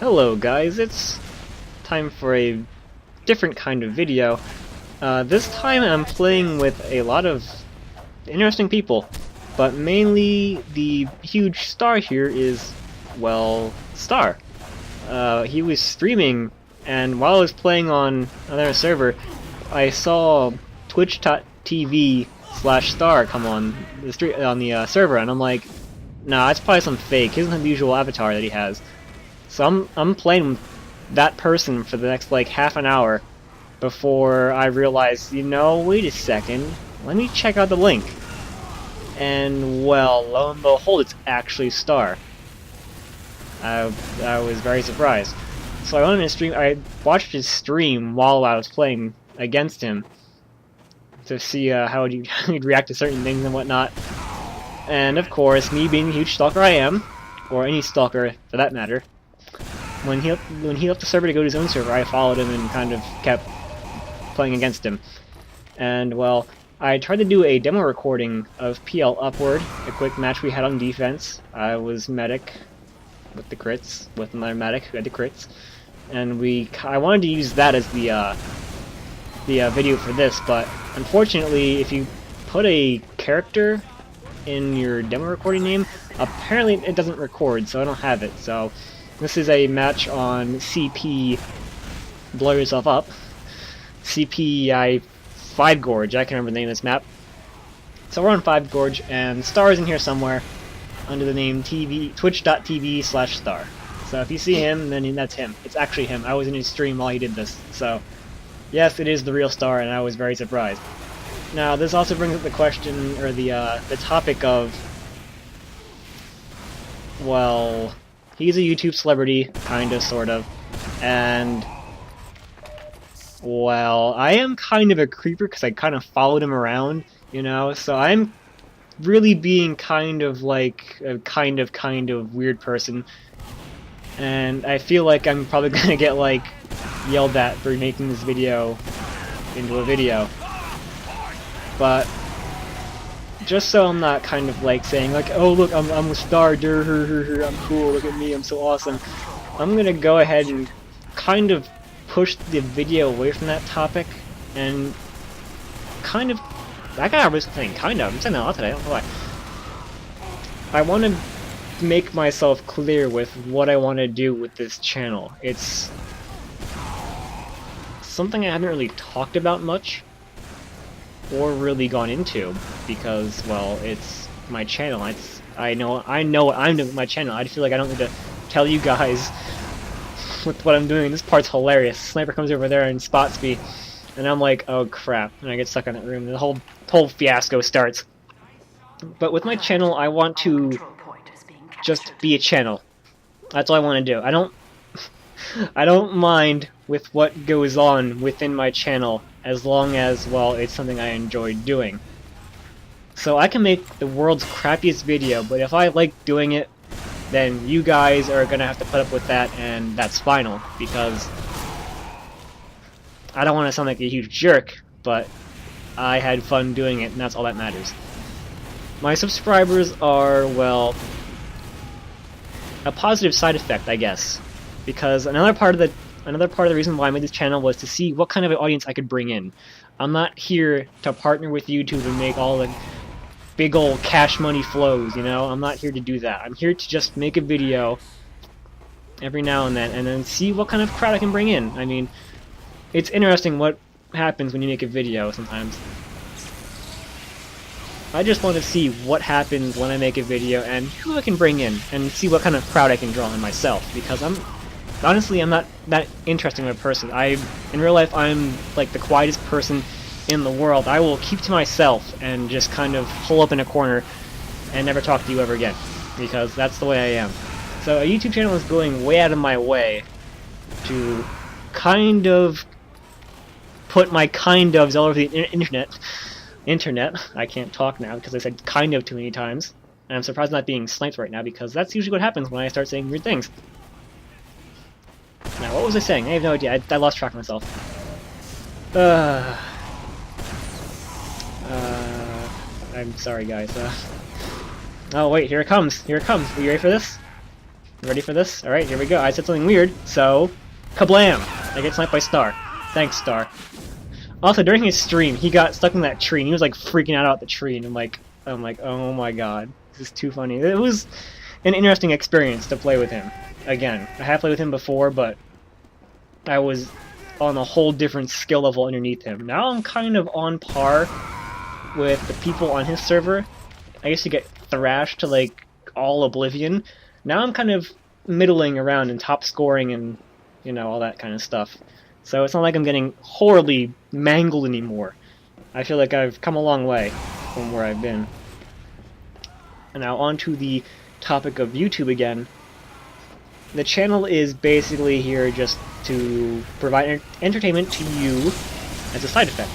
Hello guys, it's time for a different kind of video. This time I'm playing with a lot of interesting people, but mainly the huge star here is, well, Star. He was streaming, and while I was playing on another server, I saw twitch.tv/star come on the server, and I'm like, nah, that's probably some fake. He doesn't have the usual avatar that he has. So I'm playing with that person for the next like half an hour before I realize, you know, wait a second, let me check out the link. And well, lo and behold, it's actually Star. I was very surprised. So I went on his stream. I watched his stream while I was playing against him to see how he'd react to certain things and whatnot. And of course, me being the huge stalker I am, or any stalker for that matter, when he left the server to go to his own server, I followed him and kind of kept playing against him. And well, I tried to do a demo recording of PL Upward, a quick match we had on defense. I was medic with the crits, with another medic who had the crits, and I wanted to use that as the video for this, but unfortunately, if you put a character in your demo recording name, apparently it doesn't record, so I don't have it. So this is a match on CP Blow Yourself Up. CP 5 Gorge, I can't remember the name of this map. So we're on 5 Gorge, and Star is in here somewhere under the name twitch.tv/star. So if you see him, then that's him. It's actually him. I was in his stream while he did this. So yes, it is the real Star, and I was very surprised. Now this also brings up the question, or the topic of, well, he's a YouTube celebrity, kinda, sort of, and well, I am kind of a creeper because I kind of followed him around, you know, so I'm really being kind of like a kind of weird person, and I feel like I'm probably gonna get like yelled at for making this video into a video. But just so I'm not kind of like saying like, oh look, I'm a star, I'm cool, look at me, I'm so awesome, I'm gonna go ahead and kind of push the video away from that topic and kind of, I got a risk thing, kind of, I'm saying that a lot today, I don't know why. I want to make myself clear with what I want to do with this channel. It's something I haven't really talked about much or really gone into because, well, it's my channel. I know what I'm doing with my channel. I feel like I don't need to tell you guys with what I'm doing. This part's hilarious. Sniper comes over there and spots me, and I'm like, oh crap, and I get stuck in that room. The whole fiasco starts. But with my channel, I want to just be a channel. That's all I want to do. I don't mind with what goes on within my channel as long as, well, it's something I enjoy doing. So I can make the world's crappiest video, but if I like doing it, then you guys are gonna have to put up with that, and that's final, because I don't want to sound like a huge jerk, but I had fun doing it, and that's all that matters. My subscribers are, well, a positive side effect, I guess, because another part of the reason why I made this channel was to see what kind of an audience I could bring in. I'm not here to partner with YouTube and make all the big old cash money flows, you know? I'm not here to do that. I'm here to just make a video every now and then see what kind of crowd I can bring in. I mean, it's interesting what happens when you make a video sometimes. I just want to see what happens when I make a video and who I can bring in and see what kind of crowd I can draw in myself, because honestly, I'm not that interesting of a person. In real life, I'm like the quietest person in the world. I will keep to myself and just kind of pull up in a corner and never talk to you ever again, because that's the way I am. So a YouTube channel is going way out of my way to kind of put my kind ofs all over the internet. I can't talk now because I said kind of too many times, and I'm surprised I'm not being sniped right now, because that's usually what happens when I start saying weird things. Now, what was I saying? I have no idea. I lost track of myself. I'm sorry, guys. Oh, wait, here it comes. Here it comes. Are you ready for this? Ready for this? Alright, here we go. I said something weird, so... Kablam! I get sniped by Star. Thanks, Star. Also, during his stream, he got stuck in that tree, and he was like freaking out about the tree, and I'm like, oh my god. This is too funny. It was an interesting experience to play with him. Again, I have played with him before, but I was on a whole different skill level underneath him. Now I'm kind of on par with the people on his server. I used to get thrashed to like all oblivion. Now I'm kind of middling around and top scoring and, you know, all that kind of stuff. So it's not like I'm getting horribly mangled anymore. I feel like I've come a long way from where I've been. And now on to the topic of YouTube again. The channel is basically here just to provide entertainment to you as a side effect.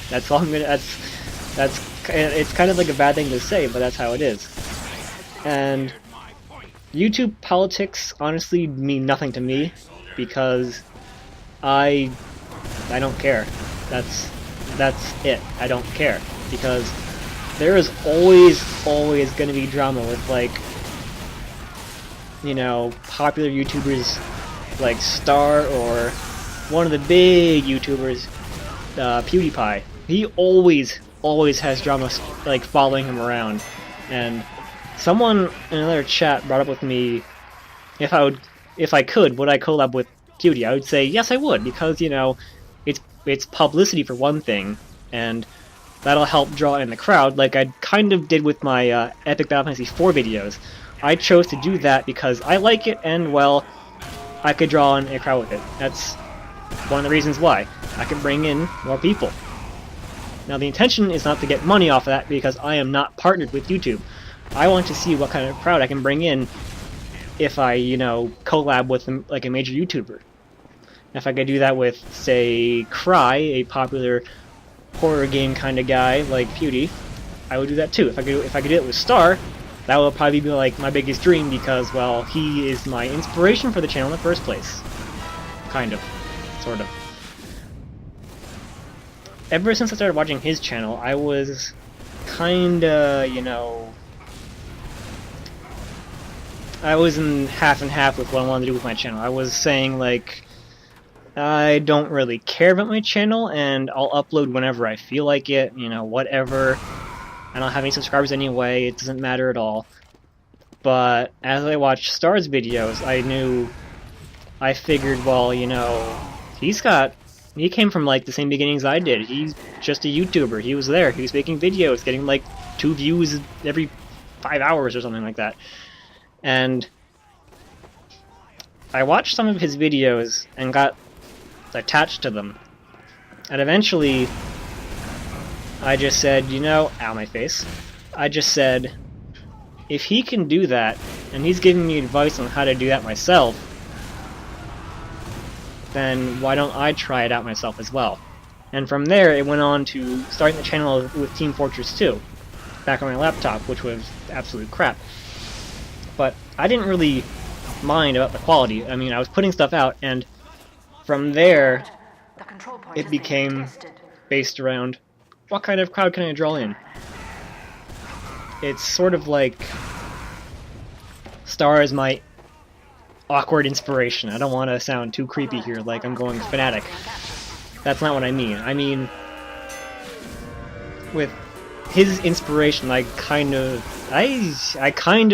That's all I'm gonna. It's kind of like a bad thing to say, but that's how it is. And YouTube politics honestly mean nothing to me because I don't care. That's it. I don't care because there is always going to be drama with, like, you know, popular YouTubers like Star or one of the big YouTubers, PewDiePie. He always has drama like following him around. And someone in another chat brought up with me if I could, would I collab with PewDie? I would say yes, I would, because, you know, it's publicity for one thing, and that'll help draw in the crowd, like I kind of did with my Epic Battle Fantasy 4 videos. I chose to do that because I like it, and, well, I could draw in a crowd with it. That's one of the reasons why. I can bring in more people. Now, the intention is not to get money off of that, because I am not partnered with YouTube. I want to see what kind of crowd I can bring in if I, you know, collab with, like, a major YouTuber. If I could do that with, say, Cry, a popular horror game kind of guy like PewDie, I would do that too. If I could do it with Star, that would probably be like my biggest dream because, well, he is my inspiration for the channel in the first place. Kind of. Sort of. Ever since I started watching his channel, I was kinda, you know, I was in half and half with what I wanted to do with my channel. I was saying, like, I don't really care about my channel, and I'll upload whenever I feel like it, you know, whatever. I don't have any subscribers anyway, it doesn't matter at all. But as I watched Star's videos, I figured, well, you know, he came from, like, the same beginnings I did. He's just a YouTuber. He was there. He was making videos, getting, like, 2 views every 5 hours or something like that. And I watched some of his videos and got attached to them. And eventually, I just said, you know, ow, my face. I just said, if he can do that, and he's giving me advice on how to do that myself, then why don't I try it out myself as well? And from there, it went on to starting the channel with Team Fortress 2, back on my laptop, which was absolute crap. But I didn't really mind about the quality. I mean, I was putting stuff out, and from there, it became based around what kind of crowd can I draw in. It's sort of like Star is my awkward inspiration. I don't want to sound too creepy here, like I'm going fanatic. That's not what I mean. I mean, with his inspiration, I kind of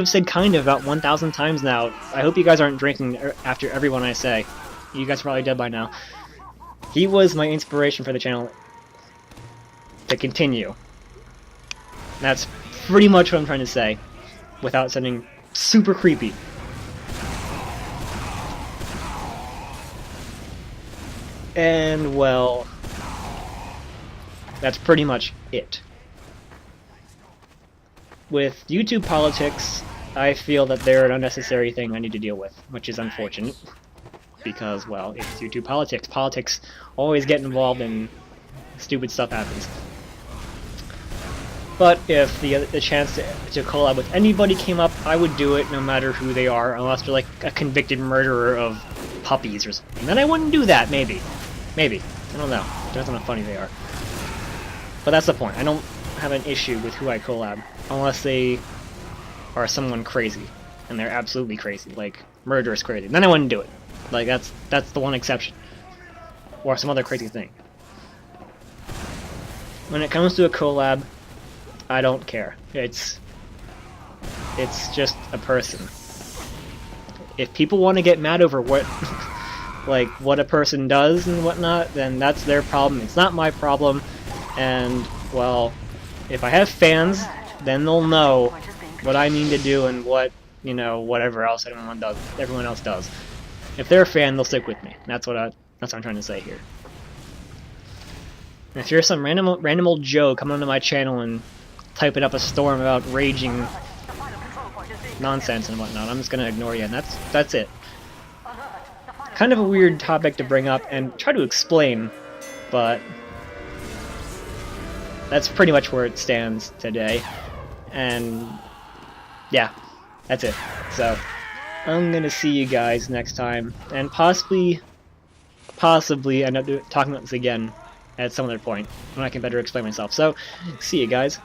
said kind of about 1,000 times now. I hope you guys aren't drinking after every one I say. You guys are probably dead by now. He was my inspiration for the channel to continue. That's pretty much what I'm trying to say, without sounding super creepy. And, well, that's pretty much it. With YouTube politics, I feel that they're an unnecessary thing I need to deal with, which is unfortunate. Because, well, it's YouTube politics. Politics always get involved and stupid stuff happens. But if the chance to collab with anybody came up, I would do it no matter who they are, unless they're like a convicted murderer of puppies or something. Then I wouldn't do that, maybe. Maybe. I don't know. Depends on how funny they are. But that's the point. I don't have an issue with who I collab, unless they are someone crazy. and they're absolutely crazy, like murderous crazy. Then I wouldn't do it. Like that's the one exception, or some other crazy thing. When it comes to a collab, I don't care. It's just a person. If people want to get mad over what like what a person does and whatnot, then that's their problem. It's not my problem. And well, if I have fans, then they'll know what I mean to do and what, you know, whatever else everyone else does. If they're a fan, they'll stick with me. That's what I'm trying to say here. And if you're some random old Joe coming onto my channel and typing up a storm about raging nonsense and whatnot, I'm just gonna ignore you, and that's it. Kind of a weird topic to bring up and try to explain, but that's pretty much where it stands today. And yeah, that's it. So I'm gonna see you guys next time, and possibly end up talking about this again at some other point when I can better explain myself. So see you guys.